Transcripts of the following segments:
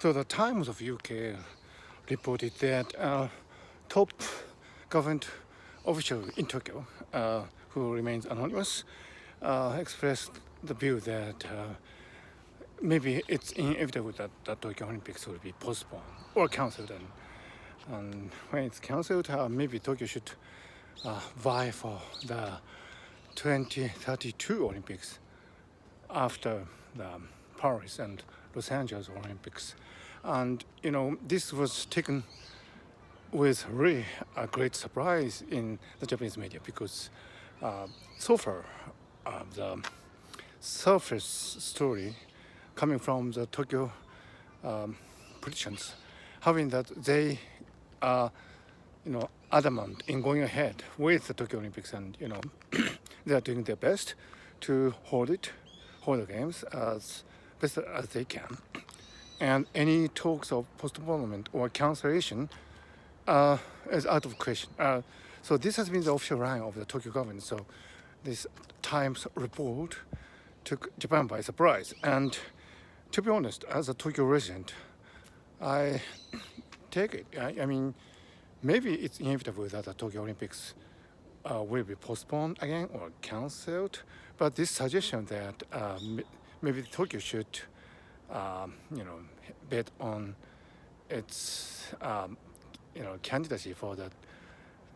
So the Times of UK reported that top government official in Tokyo, who remains anonymous, expressed the view that maybe it's inevitable that the Tokyo Olympics will be postponed or cancelled, and when it's cancelled, maybe Tokyo should vie for the 2032 Olympics after the Paris and Los Angeles Olympics. And this was taken with really a great surprise in the Japanese media, because so far the surface story coming from the Tokyo politicians, having that they are adamant in going ahead with the Tokyo Olympics, and they are doing their best to hold the games as best as they can, and any talks of postponement or cancellation is out of question. So this has been the official line of the Tokyo government. So this Times report took Japan by surprise. And to be honest, as a Tokyo resident, I take it. I mean, maybe it's inevitable that the Tokyo Olympics will be postponed again or cancelled. But this suggestion that maybe Tokyo should, bet on its, candidacy for the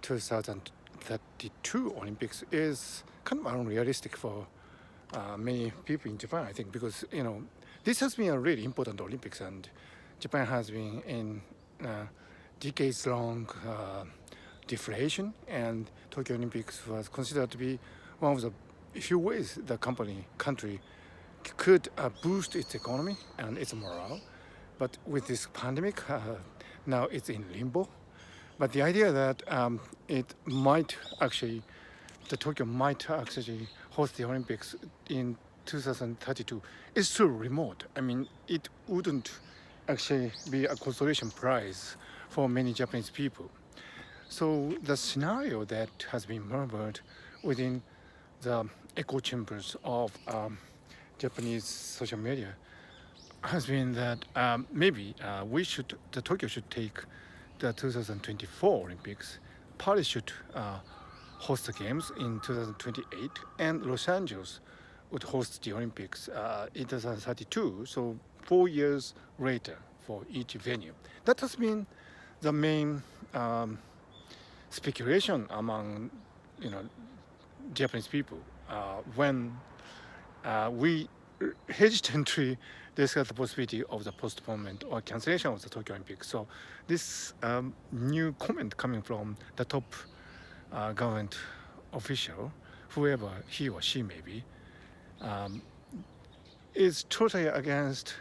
2032 Olympics is kind of unrealistic for many people in Japan, I think, because this has been a really important Olympics, and Japan has been in decades-long deflation, and Tokyo Olympics was considered to be one of the few ways the country could boost its economy and its morale. But with this pandemic, now it's in limbo. But the idea that Tokyo might actually host the Olympics in 2032 is too remote. I mean, it wouldn't actually be a consolation prize for many Japanese people. So the scenario that has been murmured within the echo chambers of Japanese social media has been that maybe Tokyo should take the 2024 Olympics, Paris should host the games in 2028, and Los Angeles would host the Olympics in 2032, so 4 years later for each venue. That has been the main speculation among Japanese people when we hesitantly discuss the possibility of the postponement or cancellation of the Tokyo Olympics. So this new comment coming from the top government official, whoever he or she may be, is totally against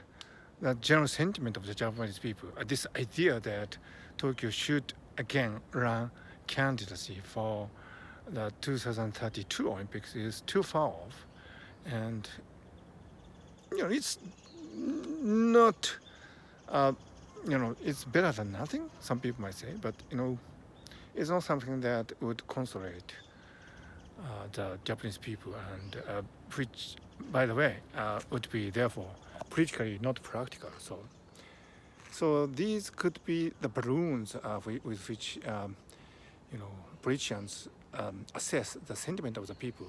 the general sentiment of the Japanese people. This idea that Tokyo should again run candidacy for the 2032 Olympics is too far off, and it's not it's better than nothing, some people might say, but it's not something that would consolate the Japanese people, and which, by the way, would be therefore politically not practical. So these could be the balloons with which politicians assess the sentiment of the people.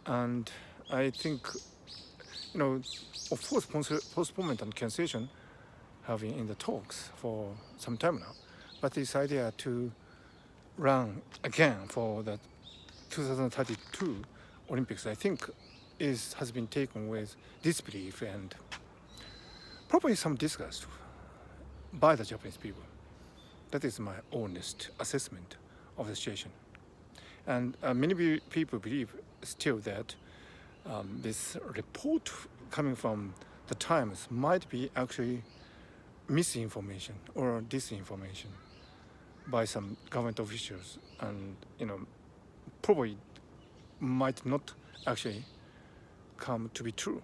And I think of course postponement and cancellation have been in the talks for some time now, but this idea to run again for the 2032 Olympics, I think, has been taken with disbelief and probably some disgust by the Japanese people. That is my honest assessment of the situation. And many people believe still that this report coming from the Times might be actually misinformation or disinformation by some government officials, and probably might not actually come to be true.